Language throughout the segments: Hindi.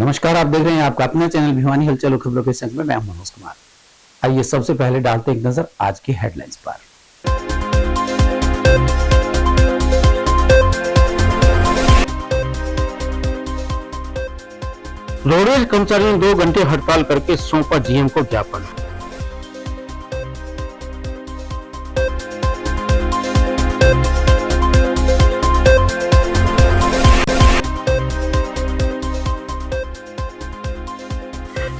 नमस्कार, आप देख रहे हैं आपका अपना चैनल भिवानी हलचल खबरों के संग में मैं हूं मनोज कुमार। आइए सबसे पहले डालते एक नजर आज की हेडलाइंस पर। रोडवेज कर्मचारियों ने 2 घंटे हड़ताल करके सौंपा जीएम को ज्ञापन।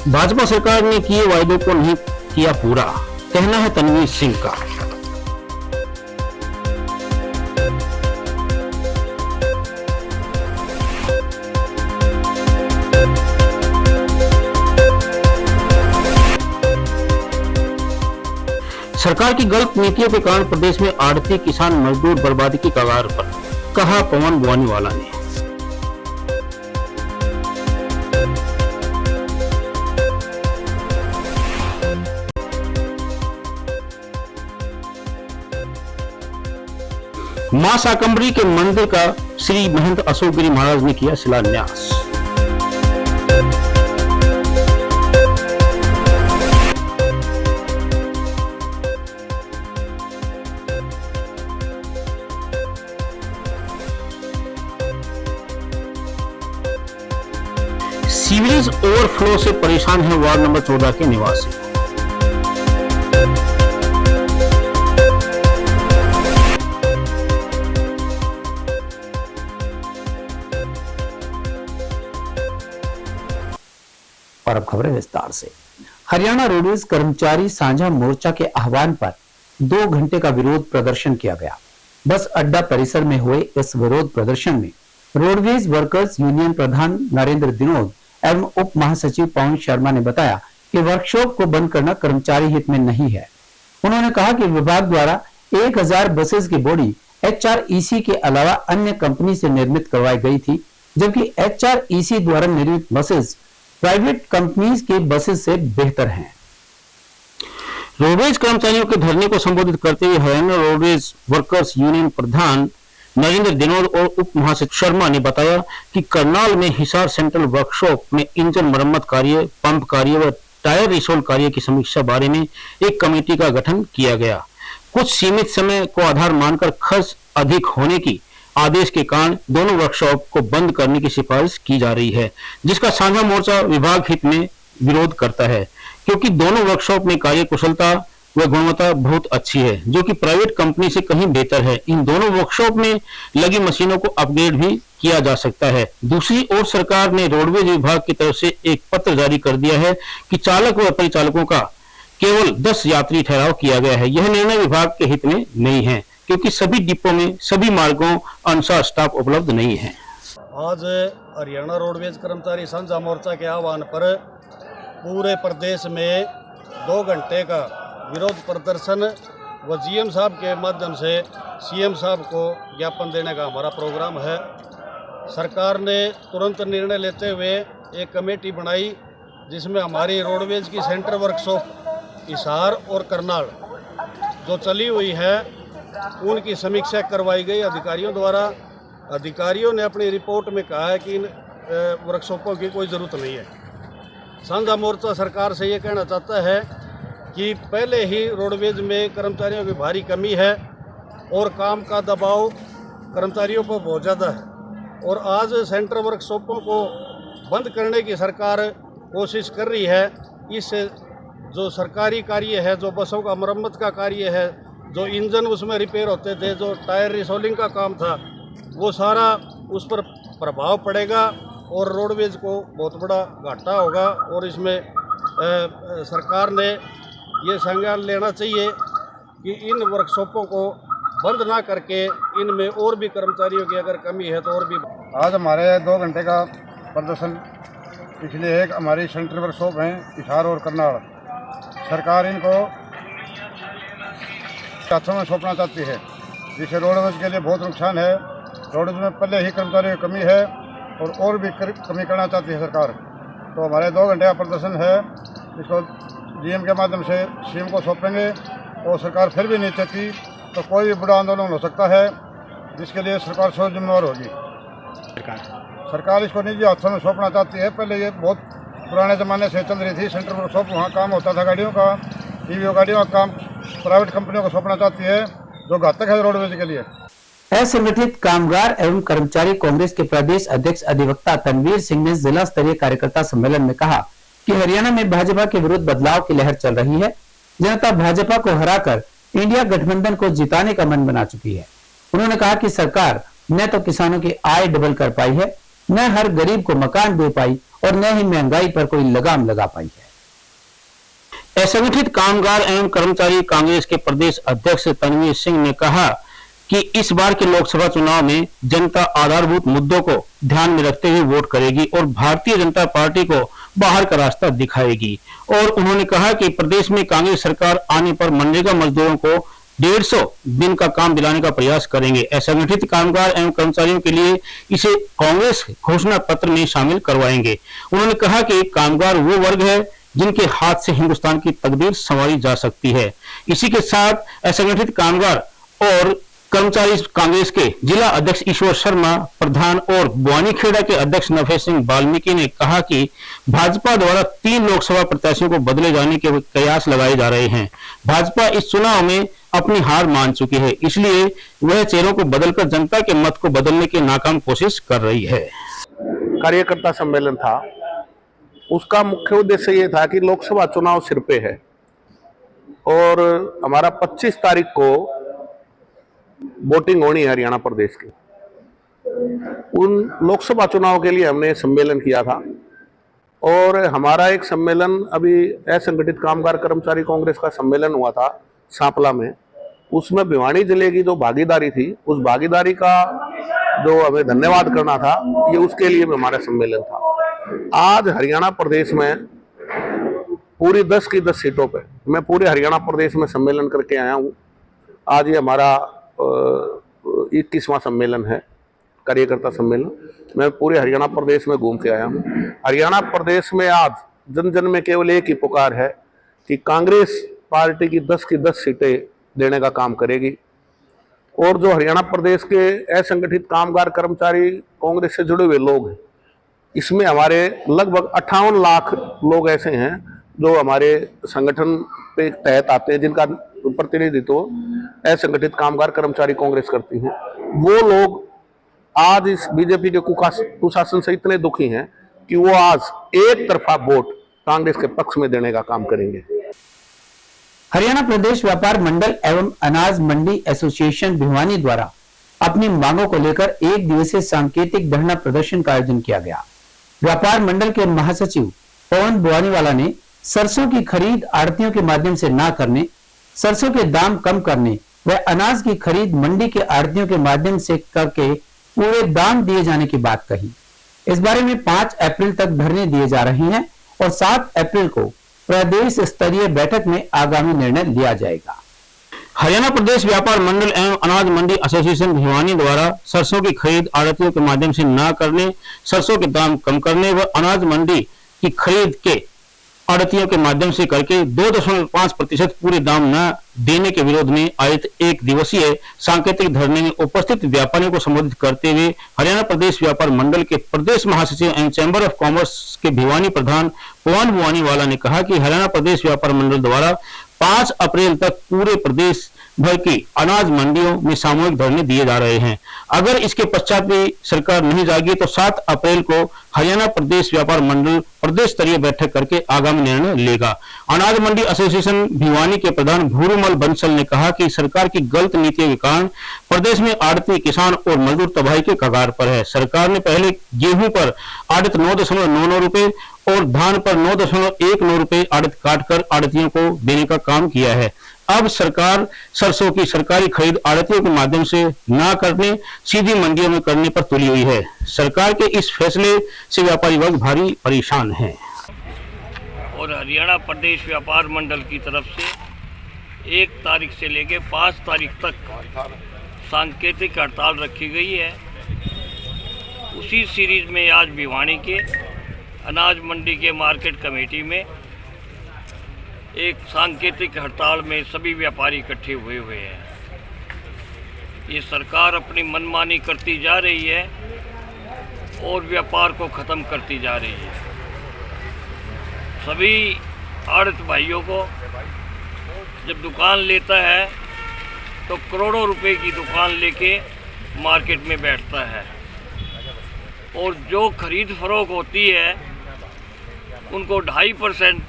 भाजपा सरकार ने किए वायदों को नहीं किया पूरा, कहना है तनवीर सिंह का। सरकार की गलत नीतियों के कारण प्रदेश में आड़ती किसान मजदूर बर्बादी की कगार पर, कहा पवन बुआनीवाला ने। मां शाकंभरी के मंदिर का श्री महंत अशोक गिरी महाराज ने किया शिलान्यास। सीवरेज ओवरफ्लो से परेशान है वार्ड नंबर 14 के निवासी। और अब खबरें विस्तार से। हरियाणा रोडवेज कर्मचारी साझा मोर्चा के आह्वान पर 2 घंटे का विरोध प्रदर्शन किया गया। बस अड्डा परिसर में हुए इस विरोध प्रदर्शन में रोडवेज वर्कर्स यूनियन प्रधान नरेंद्र दिनोद एवं उप महासचिव पवन शर्मा ने बताया कि वर्कशॉप को बंद करना कर्मचारी हित में नहीं है। उन्होंने कहा कि विभाग द्वारा 1000 बसेस की बॉडी HREC के अलावा अन्य कंपनी से निर्मित करवाई गई थी, जबकि HREC द्वारा निर्मित बसेस प्राइवेट कंपनीज के बसेस से बेहतर हैं। रोडवेज कर्मचारियों के धरने को संबोधित करते हुए हरियाणा रोडवेज वर्कर्स यूनियन प्रधान नरेंद्र दिनोद और उप महासचिव शर्मा ने बताया कि करनाल में हिसार सेंट्रल वर्कशॉप में इंजन मरम्मत कार्य, पंप कार्य व टायर रिसोल कार्य की समीक्षा बारे में एक कमेटी का गठन किया गया। कुछ सीमित समय को आधार मानकर खर्च अधिक होने की आदेश के कारण दोनों वर्कशॉप को बंद करने की सिफारिश की जा रही है, जिसका साझा मोर्चा विभाग हित में विरोध करता है, क्योंकि दोनों वर्कशॉप में कार्य कुशलता व गुणवत्ता बहुत अच्छी है, जो कि प्राइवेट कंपनी से कहीं बेहतर है। इन दोनों वर्कशॉप में लगी मशीनों को अपग्रेड भी किया जा सकता है। दूसरी ओर सरकार ने रोडवेज विभाग की तरफ से एक पत्र जारी कर दिया है कि चालक व परिचालकों का केवल 10 यात्री ठहराव किया गया है। यह निर्णय विभाग के हित में नहीं है, क्योंकि सभी डिपो में सभी मार्गों अनुसार स्टाफ उपलब्ध नहीं है। आज हरियाणा रोडवेज कर्मचारी साझा मोर्चा के आह्वान पर पूरे प्रदेश में 2 घंटे का विरोध प्रदर्शन व जीएम साहब के माध्यम से सीएम साहब को ज्ञापन देने का हमारा प्रोग्राम है। सरकार ने तुरंत निर्णय लेते हुए एक कमेटी बनाई, जिसमें हमारी रोडवेज की सेंटर वर्कशॉप हिसार और करनाल जो चली हुई है उनकी समीक्षा करवाई गई अधिकारियों द्वारा। अधिकारियों ने अपनी रिपोर्ट में कहा है कि इन वर्कशॉपों की कोई ज़रूरत नहीं है। साझा मोर्चा सरकार से ये कहना चाहता है कि पहले ही रोडवेज में कर्मचारियों की भारी कमी है और काम का दबाव कर्मचारियों पर बहुत ज़्यादा है, और आज सेंटर वर्कशॉपों को बंद करने की सरकार कोशिश कर रही है। इससे जो सरकारी कार्य है, जो बसों का मरम्मत का कार्य है, जो इंजन उसमें रिपेयर होते थे, जो टायर रिसोलिंग का काम था, वो सारा उस पर प्रभाव पड़ेगा और रोडवेज को बहुत बड़ा घाटा होगा। और इसमें सरकार ने ये संज्ञान लेना चाहिए कि इन वर्कशॉपों को बंद ना करके इनमें और भी कर्मचारियों की अगर कमी है तो और भी। आज हमारे 2 घंटे का प्रदर्शन इसलिए है कि हमारी सेंट्रल वर्कशॉप हैं हिसार और करनाल, सरकार इनको हाथों में सौंपना चाहती है, जिससे रोडवेज के लिए बहुत नुकसान है। रोडवेज में पहले ही कर्मचारियों की कमी है और भी कमी करना चाहती है सरकार। तो हमारे 2 घंटे का प्रदर्शन है, इसको डीएम के माध्यम से सीएम को सौंपेंगे और सरकार फिर भी नहीं चाहती तो कोई भी बड़ा आंदोलन हो सकता है, जिसके लिए सरकार स्वयं जिम्मेवार होगी। सरकार इसको निजी हाथों में सौंपना चाहती है। पहले ये बहुत पुराने ज़माने से चल रही थी, सेंट्रल वर्कशॉप, वहाँ काम होता था गाड़ियों का, ईवीओ गाड़ियों का काम प्राइवेट कंपनियों को सौंपना चाहती है, जो घातक है रोडवेज के लिए। असंगठित कामगार एवं कर्मचारी कांग्रेस के प्रदेश अध्यक्ष अधिवक्ता तनवीर सिंह ने जिला स्तरीय कार्यकर्ता सम्मेलन में कहा कि हरियाणा में भाजपा के विरुद्ध बदलाव की लहर चल रही है। जनता भाजपा को हराकर इंडिया गठबंधन को जिताने का मन बना चुकी है। उन्होंने कहा कि सरकार न तो किसानों की आय डबल कर पाई है, न हर गरीब को मकान दे पाई और न ही महंगाई पर कोई लगाम लगा पाई है। असंगठित कामगार एवं कर्मचारी कांग्रेस के प्रदेश अध्यक्ष तनवीर सिंह ने कहा कि इस बार के लोकसभा चुनाव में जनता आधारभूत मुद्दों को ध्यान में रखते हुए वोट करेगी और भारतीय जनता पार्टी को बाहर का रास्ता दिखाएगी। और उन्होंने कहा कि प्रदेश में कांग्रेस सरकार आने पर मनरेगा मजदूरों को 150 दिन का काम दिलाने का प्रयास करेंगे। असंगठित कामगार एवं कर्मचारियों के लिए इसे कांग्रेस घोषणा पत्र में शामिल करवाएंगे। उन्होंने कहा कि कामगार वो वर्ग है जिनके हाथ से हिंदुस्तान की तकदीर संवारी जा सकती है। इसी के साथ असंगठित कामगार और कर्मचारी कांग्रेस के जिला अध्यक्ष ईश्वर शर्मा प्रधान और बुआनीखेड़ा के अध्यक्ष नफे सिंह वाल्मीकि ने कहा कि भाजपा द्वारा 3 लोकसभा प्रत्याशियों को बदले जाने के कयास लगाए जा रहे हैं। भाजपा इस चुनाव में अपनी हार मान चुकी है, इसलिए वह चेहरों को बदलकर जनता के मत को बदलने की नाकाम कोशिश कर रही है। कार्यकर्ता सम्मेलन था, उसका मुख्य उद्देश्य ये था कि लोकसभा चुनाव सिर पे है और हमारा 25 तारीख को वोटिंग होनी है हरियाणा प्रदेश की। उन लोकसभा चुनाव के लिए हमने सम्मेलन किया था और हमारा एक सम्मेलन अभी असंगठित कामगार कर्मचारी कांग्रेस का सम्मेलन हुआ था सांपला में। उसमें भिवानी जिले की जो भागीदारी थी, उस भागीदारी का जो हमें धन्यवाद करना था, ये उसके लिए हमारा सम्मेलन था। आज हरियाणा प्रदेश में पूरी 10 की 10 सीटों पे मैं पूरे हरियाणा प्रदेश में सम्मेलन करके आया हूँ। आज ये हमारा 21वां सम्मेलन है, कार्यकर्ता सम्मेलन। मैं पूरे हरियाणा प्रदेश में घूम के आया हूँ। हरियाणा प्रदेश में आज जन जन में केवल एक ही पुकार है कि कांग्रेस पार्टी की 10 की 10 सीटें देने का काम करेगी। और जो हरियाणा प्रदेश के असंगठित कामगार कर्मचारी कांग्रेस से जुड़े हुए लोग हैं, इसमें हमारे लगभग 58 लाख लोग ऐसे हैं जो हमारे संगठन पे तहत आते हैं, जिनका प्रतिनिधित्व असंगठित कामगार कर्मचारी कांग्रेस करती हैं। वो लोग आज इस बीजेपी के कुशासन से इतने दुखी हैं कि वो आज एक तरफा वोट कांग्रेस के पक्ष में देने का काम करेंगे। हरियाणा प्रदेश व्यापार मंडल एवं अनाज मंडी एसोसिएशन भिवानी द्वारा अपनी मांगों को लेकर 1 दिवसीय सांकेतिक धरना प्रदर्शन का आयोजन किया गया। व्यापार मंडल के महासचिव पवन बुआनीवाला ने सरसों की खरीद आड़तियों के माध्यम से न करने, सरसों के दाम कम करने व अनाज की खरीद मंडी के आड़तियों के माध्यम से करके पूरे दाम दिए जाने की बात कही। इस बारे में 5 अप्रैल तक धरने दिए जा रहे हैं और 7 अप्रैल को प्रदेश स्तरीय बैठक में आगामी निर्णय लिया जाएगा। हरियाणा प्रदेश व्यापार मंडल एवं अनाज मंडी एसोसिएशन भिवानी द्वारा सरसों की खरीद आड़तियों के माध्यम से न करने, सरसों के दाम कम करने व अनाज मंडी की खरीद के आड़तियों के माध्यम से करके 2.5% पूरे दाम न देने के विरोध में आयोजित 1 दिवसीय सांकेतिक धरने में उपस्थित व्यापारियों को संबोधित करते हुए हरियाणा प्रदेश व्यापार मंडल के प्रदेश महासचिव एवं चैंबर ऑफ कॉमर्स के भिवानी प्रधान पवन बुआनीवाला ने कहा कि हरियाणा प्रदेश व्यापार मंडल द्वारा 5 अप्रैल तक पूरे प्रदेश भर की अनाज मंडियों में सामूहिक धरने दिए जा रहे हैं। अगर इसके पश्चात भी सरकार नहीं जागी तो 7 अप्रैल को हरियाणा प्रदेश व्यापार मंडल प्रदेश स्तरीय बैठक करके आगामी निर्णय लेगा। अनाज मंडी एसोसिएशन भिवानी के प्रधान भूरूमल बंसल ने कहा कि सरकार की गलत नीतियों के कारण प्रदेश में आड़ती, किसान और मजदूर तबाही के कगार पर है। सरकार ने पहले गेहूं पर आड़त 9.99 रुपए और धान पर 9.19 रुपए आड़त काटकर आड़तियों को देने का काम किया है। अब सरकार सरसों की सरकारी खरीद आड़तियों के माध्यम से न करने, सीधी मंडियों में करने पर तुली हुई है। सरकार के इस फैसले से व्यापारी वर्ग भारी परेशान है। और हरियाणा प्रदेश व्यापार मंडल की तरफ से 1 तारीख से लेकर 5 तारीख तक सांकेतिक हड़ताल रखी गई है। उसी सीरीज में आज भिवानी के अनाज मंडी के मार्केट कमेटी में एक सांकेतिक हड़ताल में सभी व्यापारी इकट्ठे हुए हैं। ये सरकार अपनी मनमानी करती जा रही है और व्यापार को ख़त्म करती जा रही है। सभी आड़त भाइयों को जब दुकान लेता है तो करोड़ों रुपए की दुकान लेके मार्केट में बैठता है और जो खरीद फरोख्त होती है उनको 2.5%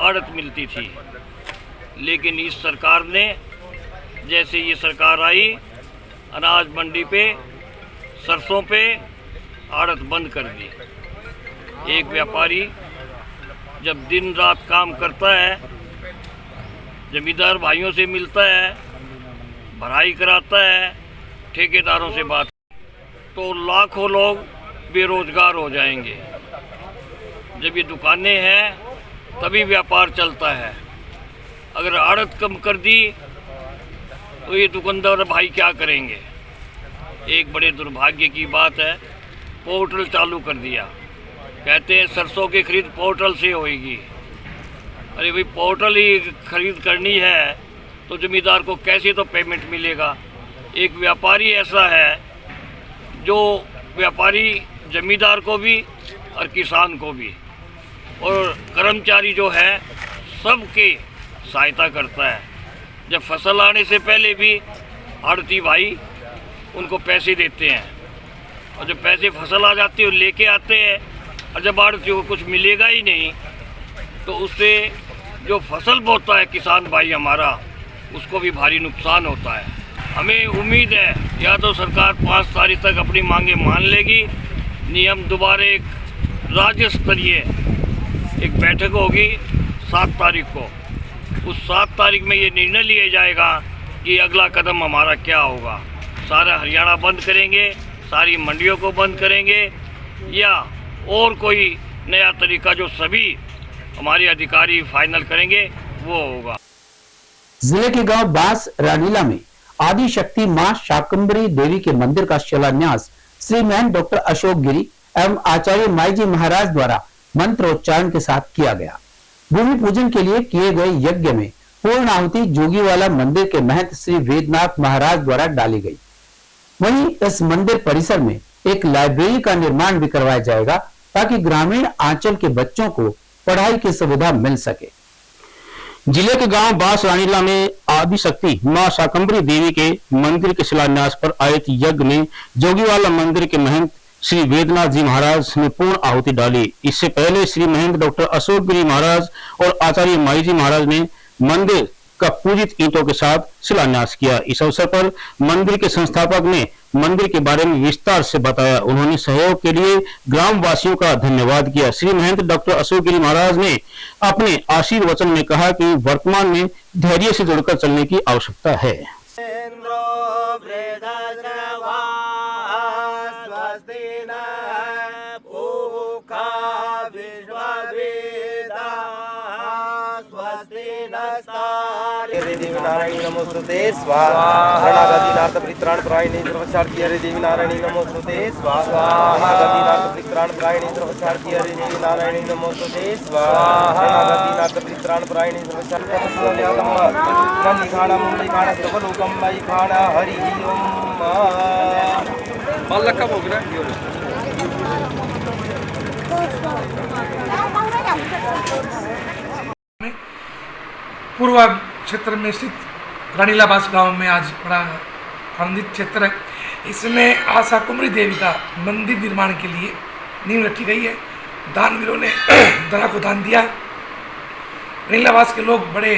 आड़त मिलती थी। लेकिन इस सरकार ने, जैसे ये सरकार आई, अनाज मंडी पे, सरसों पे आड़त बंद कर दी। एक व्यापारी जब दिन रात काम करता है, जमींदार भाइयों से मिलता है, भराई कराता है, ठेकेदारों से बात, तो लाखों लोग बेरोजगार हो जाएंगे। जब ये दुकानें हैं तभी व्यापार चलता है। अगर आड़त कम कर दी तो ये दुकानदार भाई क्या करेंगे। एक बड़े दुर्भाग्य की बात है, पोर्टल चालू कर दिया। कहते हैं सरसों की खरीद पोर्टल से होगी। अरे भाई, पोर्टल ही खरीद करनी है तो जमींदार को कैसे तो पेमेंट मिलेगा। एक व्यापारी ऐसा है जो व्यापारी जमींदार को भी और किसान को भी और कर्मचारी जो है सबके सहायता करता है। जब फसल आने से पहले भी आड़ती भाई उनको पैसे देते हैं और जब पैसे फसल आ जाती है लेके आते हैं, और जब आड़तियों को कुछ मिलेगा ही नहीं तो उससे जो फसल बोता है किसान भाई हमारा, उसको भी भारी नुकसान होता है। हमें उम्मीद है या तो सरकार 5 तारीख तक अपनी मांगे मान लेगी, नियम दोबारा एक राज्य स्तरीय एक बैठक होगी 7 तारीख को। उस 7 तारीख में ये निर्णय लिया जाएगा कि अगला कदम हमारा क्या होगा। सारा हरियाणा बंद करेंगे, सारी मंडियों को बंद करेंगे, या और कोई नया तरीका जो सभी हमारे अधिकारी फाइनल करेंगे वो होगा। जिले के गांव बांस रानीला में आदि शक्ति मां शाकंभरी देवी के मंदिर का शिलान्यास श्री महंत डॉक्टर अशोक गिरी एवं आचार्य माईजी महाराज द्वारा मंत्रोच्चारण के साथ किया गया। भूमि पूजन के लिए किए गए यज्ञ में पूर्ण आहुति जोगीवाला मंदिर के महंत श्री वेदनाथ महाराज द्वारा डाली गई। वहीं इस मंदिर परिसर में एक लाइब्रेरी का निर्माण भी करवाया जाएगा ताकि ग्रामीण आंचल के बच्चों को पढ़ाई की सुविधा मिल सके। जिले के गांव बांस रानीला में आदि शक्ति मां शाकंभरी देवी के मंदिर के शिलान्यास पर आयोजित यज्ञ में जोगीवाला मंदिर के महंत श्री वेदनाथ जी महाराज ने पूर्ण आहुति डाली। इससे पहले श्री महंत डॉक्टर अशोक गिरी महाराज और आचार्य माईजी महाराज ने मंदिर का पूजित ईंटों के साथ शिलान्यास किया। इस अवसर पर मंदिर के संस्थापक ने मंदिर के बारे में विस्तार से बताया। उन्होंने सहयोग के लिए ग्राम वासियों का धन्यवाद किया। श्री महंत डॉक्टर अशोक गिरी महाराज ने अपने आशीर्वचन में कहा कि वर्तमान में धैर्य से जुड़कर चलने की आवश्यकता है। देवी नारायणी नमोस्तुते स्वाहा शरणागतिनाथ परित्राण प्रायणी सर्वशार्थी हरे देवी नारायणी नमोस्तुते स्वाहा शरणागतिनाथ परित्राण प्रायणी सर्वशार्थी हरे देवी नारायणी नमोस्तुते स्वाहा शरणागतिनाथ परित्राण प्रायणी सर्वशार्थी नंदिखाना मुंडिखाना सर्वलोकम वैखाना हरि ओम मल्लका भोगना पूर्व क्षेत्र में स्थित रानीला बांस गांव में आज बड़ा आनंदित क्षेत्र है। इसमें आशा कुमरी देवी का मंदिर निर्माण के लिए नींव रखी गई है। दानवीरों ने धरा को दान दिया। रानीला बांस के लोग बड़े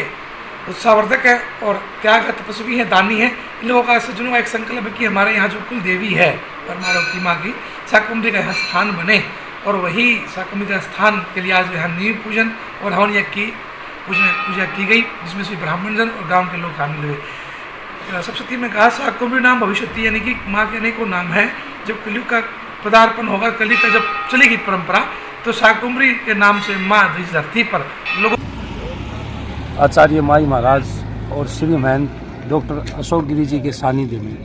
उत्साहवर्धक हैं और त्याग तपस्वी हैं, दानी हैं। इन लोगों का सज्जनों का एक संकल्प है कि हमारे यहाँ जो कुल देवी है परमावती माँ की शाकंभरी का यहाँ स्थान बने, और वही शाकंभरी का स्थान के लिए आज यहाँ नींव पूजन और हवन यज्ञ की पूजा की गई, जिसमें से ब्राह्मणजन और गांव के लोग शामिल हुए। सप्तशती में कहा शाकंभरी नाम भविष्यति, यानी कि माँ के अनेकों नाम है। जब कलयुग का पदार्पण होगा, कलयुग का जब चलेगी परंपरा, तो शाकंभरी के नाम से माँ इस धरती पर लोगों। आचार्य माई महाराज और श्री महंत डॉक्टर अशोक गिरी जी के सानिध्य में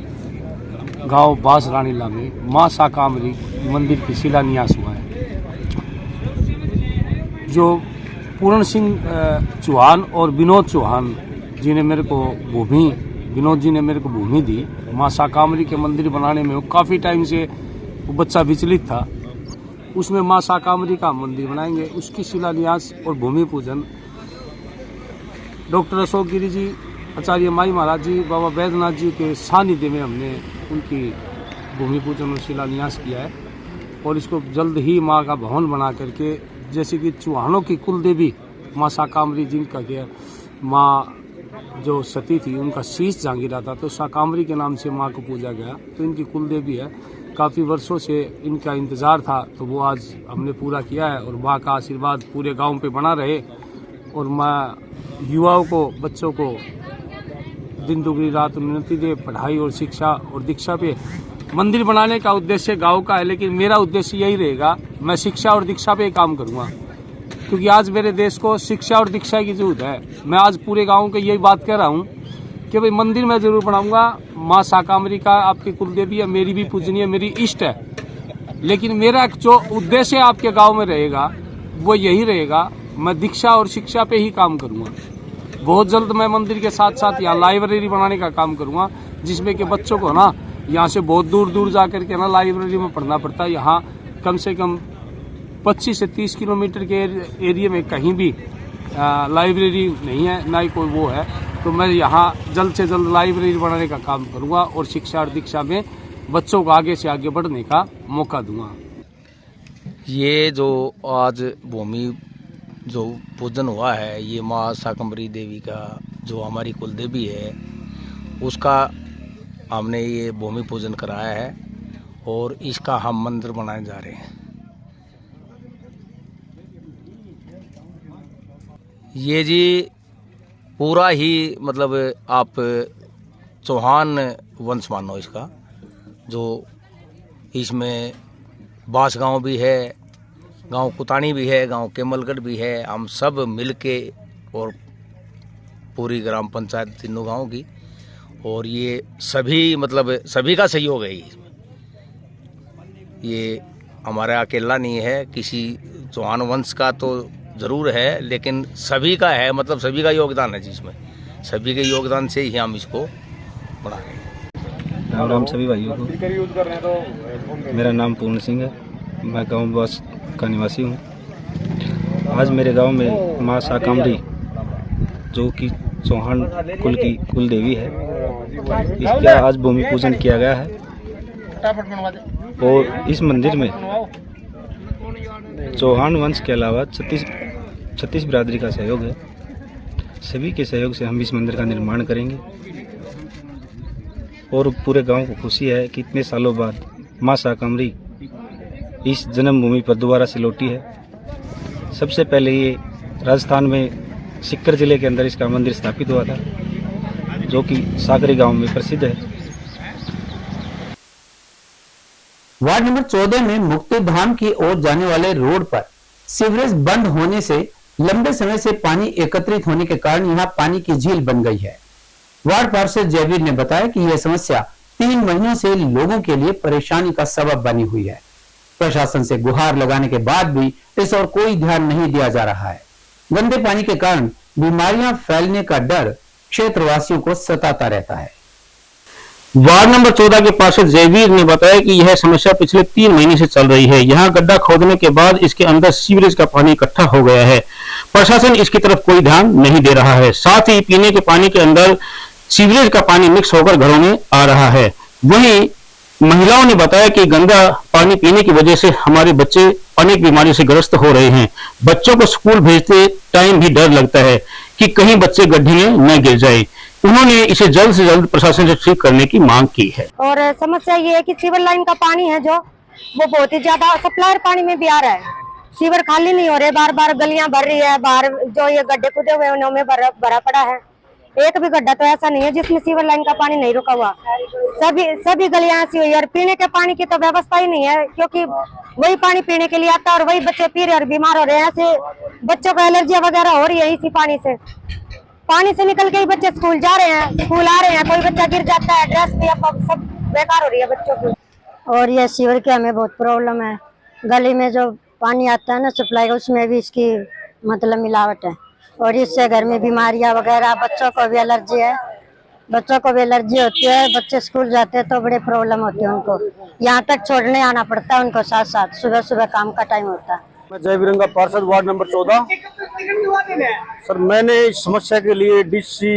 गांव बांस रानीला में माँ शाकंभरी मंदिर की शिलान्यास हुआ है। जो पूर्ण सिंह चौहान और विनोद चौहान जी ने मेरे को विनोद जी ने मेरे को भूमि दी। माँ शाकंभरी के मंदिर बनाने में वो काफ़ी टाइम से वो बच्चा विचलित था। उसमें माँ शाकांबरी का मंदिर बनाएंगे, उसकी शिलान्यास और भूमि पूजन डॉक्टर अशोक गिरी जी, आचार्य माई महाराज जी, बाबा बैद्यनाथ जी के सानिध्य में हमने उनकी भूमि पूजन और शिलान्यास किया है। और इसको जल्द ही माँ का भवन बना करके, जैसे कि चौहानों की कुल देवी माँ शाकांबरी जिनका क्या माँ जो सती थी उनका शीश जहाँ गिरा था, तो शाकांबरी के नाम से माँ को पूजा गया, तो इनकी कुल देवी है। काफ़ी वर्षों से इनका इंतज़ार था, तो वो आज हमने पूरा किया है। और माँ का आशीर्वाद पूरे गांव पे बना रहे और माँ युवाओं को, बच्चों को दिन दुगनी रात उन्नति दे, पढ़ाई और शिक्षा और दीक्षा पे। मंदिर बनाने का उद्देश्य गांव का है, लेकिन मेरा उद्देश्य यही रहेगा, मैं शिक्षा और दीक्षा पे काम करूँगा, क्योंकि आज मेरे देश को शिक्षा और दीक्षा की जरूरत है। मैं आज पूरे गांव को यही बात कह रहा हूँ कि भाई मंदिर मैं जरूर बनाऊंगा। माँ शाकांबरी का आपकी कुलदेवी है, मेरी भी पूजनीय, मेरी इष्ट है, लेकिन मेरा जो उद्देश्य आपके गांव में रहेगा वो यही रहेगा, मैं दीक्षा और शिक्षा पे ही काम करूंगा। बहुत जल्द मैं मंदिर के साथ साथ यहाँ लाइब्रेरी बनाने का काम करूंगा, जिसमें कि बच्चों को ना यहाँ से बहुत दूर दूर जा करके ना लाइब्रेरी में पढ़ना पड़ता है। यहाँ कम से कम 25 से 30 किलोमीटर के एरिया में कहीं भी लाइब्रेरी नहीं है, ना ही कोई वो है। तो मैं यहाँ जल्द से जल्द लाइब्रेरी बनाने का काम करूँगा और शिक्षा और दीक्षा में बच्चों को आगे से आगे बढ़ने का मौका दूंगा। ये जो आज भूमि जो पूजन हुआ है, ये माँ शाकंभरी देवी का जो हमारी कुल देवी है, उसका हमने ये भूमि पूजन कराया है और इसका हम मंदिर बनाने जा रहे हैं। ये जी पूरा ही मतलब आप चौहान वंश मानो इसका, जो इसमें बास गांव भी है, गांव कुतानी भी है, गांव केमलगढ़ भी है। हम सब मिलके और पूरी ग्राम पंचायत तीनों गांव की, और ये सभी मतलब सभी का सहयोग है इसमें। ये हमारा अकेला नहीं है, किसी चौहान वंश का तो ज़रूर है, लेकिन सभी का है, मतलब सभी का योगदान है जिसमें, सभी के योगदान से ही हम इसको बना रहे हैं। राम राम सभी भाइयों को। मेरा नाम पूर्ण सिंह है, मैं गांव बास का निवासी हूं। आज मेरे गांव में माँ शाकांबरी जो कि चौहान कुल की कुल देवी है, इसका आज भूमि पूजन किया गया है। और इस मंदिर में चौहान वंश के अलावा 36 बिरादरी का सहयोग है। सभी के सहयोग से हम इस मंदिर का निर्माण करेंगे और पूरे गांव को खुशी है कि इतने सालों बाद माँ शाकांबरी इस जन्मभूमि पर दोबारा से लौटी है। सबसे पहले ये राजस्थान में सीकर जिले के अंदर इसका मंदिर स्थापित हुआ था, जो कि सागरी गांव में प्रसिद्ध है। वार्ड नंबर 14 में मुक्तिधाम की ओर जाने वाले रोड पर सीवरेज बंद होने से लंबे समय से पानी एकत्रित होने के कारण यहां पानी की झील बन गई है। वार्ड पार्षद जयवीर ने बताया कि यह समस्या 3 महीनों से लोगों के लिए परेशानी का सबब बनी हुई है। प्रशासन से गुहार लगाने के बाद भी इस ओर कोई ध्यान नहीं दिया जा रहा है। गंदे पानी के कारण बीमारियां फैलने का डर क्षेत्रवासियों को सताता रहता है। वार्ड नंबर 14 के पार्षद जयवीर ने बताया कि यह समस्या पिछले 3 महीने से चल रही है। यहां गड्ढा खोदने के बाद इसके अंदर सीवरेज का पानी इकट्ठा हो गया है। प्रशासन इसकी तरफ कोई ध्यान नहीं दे रहा है। साथ ही पीने के पानी के अंदर सीवरेज का पानी मिक्स होकर घरों में आ रहा है। वहीं महिलाओं ने बताया कि गंदा पानी पीने की वजह से हमारे बच्चे अनेक बीमारियों से ग्रस्त हो रहे हैं। बच्चों को स्कूल भेजते टाइम भी डर लगता है कि कहीं बच्चे गड्ढे में न गिर जाए। उन्होंने इसे जल्द से जल्द प्रशासन से ठीक करने की मांग की है। और समस्या ये है कि सीवर लाइन का पानी है जो वो बहुत ही ज्यादा सप्लायर पानी में भी आ रहा है। सीवर खाली नहीं हो रहे, बार बार गलियां भर रही है। बाहर जो ये गड्ढे खुदे हुए हैं उनमें भरा पड़ा है। एक भी गड्ढा तो ऐसा नहीं है जिसमें सीवर लाइन का पानी नहीं रुका हुआ। सभी गलियां ऐसी हुई है और पीने के पानी की तो व्यवस्था ही नहीं है, क्योंकि वही पानी पीने के लिए आता है और वही बच्चे पी रहे और बीमार हो रहे हैं। ऐसे बच्चों को एलर्जियां वगैरह हो रही है इसी पानी से निकल के ही बच्चे स्कूल जा रहे हैं, स्कूल आ रहे हैं, कोई बच्चा गिर जाता है, ड्रेस भी सब बेकार हो रही है बच्चों की। और ये सीवर की हमें बहुत प्रॉब्लम है। गली में जो पानी आता है ना सप्लाई का, उसमें भी इसकी मतलब मिलावट है और इससे घर में बीमारियां वगैरह, बच्चों को भी एलर्जी है। बच्चों को भी एलर्जी होती है, बच्चे स्कूल जाते हैं तो बड़े प्रॉब्लम होती है उनको, यहाँ तक छोड़ने आना पड़ता है उनको, साथ साथ सुबह सुबह काम का टाइम होता है। मैं जय वीरंगा पार्षद वार्ड नंबर 14। सर मैंने इस समस्या के लिए डीसी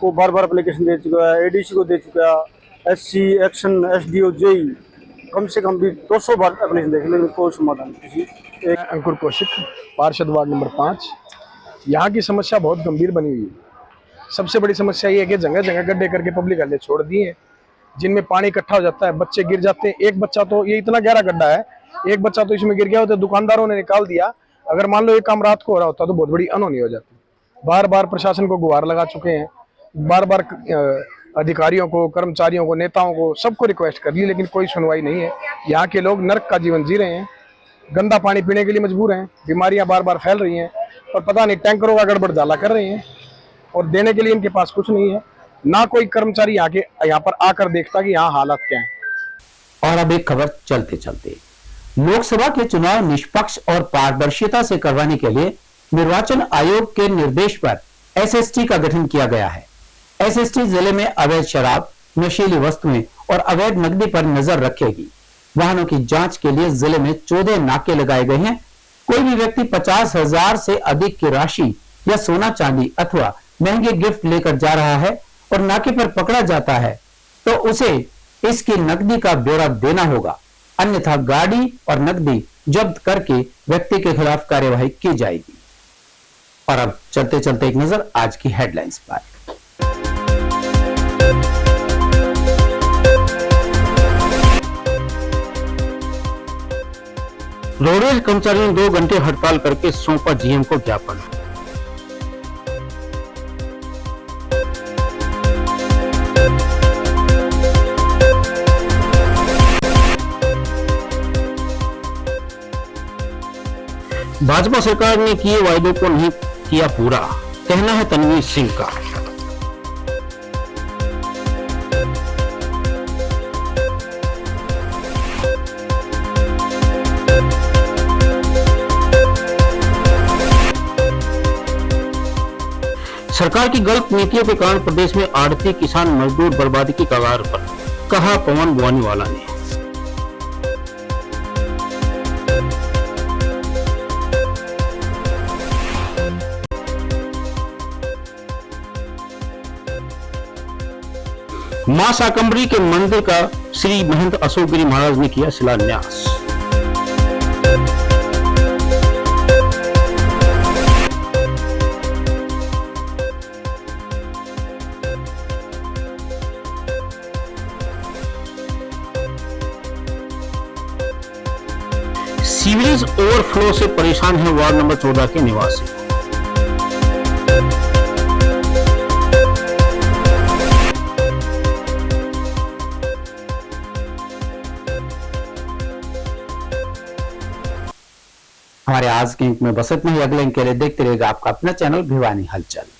को बार बार एप्लीकेशन दे चुका है, एडीसी को दे चुका है, एससी एक्शन एसडीओ जेई कम से कम भी 200 बार एप्लीकेशन देखे, लेकिन कोई समाधान किसी। अंकुर कौशिक, पार्षद वार्ड नंबर 5। यहाँ की समस्या बहुत गंभीर बनी हुई है। सबसे बड़ी समस्या ये है कि जगह जगह गड्ढे करके पब्लिक गड्ढे छोड़ दिए हैं, जिनमें पानी इकट्ठा हो जाता है, बच्चे गिर जाते हैं। एक बच्चा तो, ये इतना गहरा गड्ढा है, एक बच्चा तो इसमें गिर गया होता, दुकानदारों ने निकाल दिया। अगर मान लो ये काम रात को हो रहा होता तो बहुत बड़ी अनहोनी हो जाती। बार बार प्रशासन को गुहार लगा चुके हैं, बार बार अधिकारियों को, कर्मचारियों को, नेताओं को, सबको रिक्वेस्ट कर ली, लेकिन कोई सुनवाई नहीं है। यहाँ के लोग नर्क का जीवन जी रहे हैं, गंदा पानी पीने के लिए मजबूर हैं, बीमारियां बार बार फैल रही हैं और पता नहीं टैंकरों का गड़बड़ डाला कर रहे हैं और देने के लिए इनके पास कुछ नहीं है। ना कोई कर्मचारी यहाँ पर आकर देखता कि यहाँ हालात क्या है। और अब एक खबर चलते चलते, लोकसभा के चुनाव निष्पक्ष और पारदर्शिता से करवाने के लिए निर्वाचन आयोग के निर्देश पर एसएसटी का गठन किया गया है। एसएसटी जिले में अवैध शराब, नशीली वस्तुएं और अवैध नकदी पर नजर रखेगी। वाहनों की जांच के लिए जिले में 14 नाके लगाए गए हैं। कोई भी व्यक्ति 50,000 से अधिक की राशि या सोना चांदी अथवा महंगे गिफ्ट लेकर जा रहा है और नाके पर पकड़ा जाता है तो उसे इसकी नकदी का ब्यौरा देना होगा, अन्यथा गाड़ी और नकदी जब्त करके व्यक्ति के खिलाफ कार्यवाही की जाएगी। और अब चलते चलते एक नजर आज की हेडलाइंस पर। रोडवेज कर्मचारियों ने 2 घंटे हड़ताल करके सौंपा जीएम को ज्ञापन। भाजपा सरकार ने किए वायदों को नहीं किया पूरा, कहना है तनवीर सिंह का। सरकार की गलत नीतियों के कारण प्रदेश में आड़ती किसान मजदूर बर्बादी की कगार पर, कहा पवन बुआनीवाला ने। मां शाकंभरी के मंदिर का श्री महंत अशोक गिरी महाराज ने किया शिलान्यास। सीवरेज ओवरफ्लो से परेशान है वार्ड नंबर 14 के निवासी। हमारे आज के अंक में बस इतना ही। अगले अंक के लिए देखते रहेगा आपका अपना चैनल भिवानी हलचल।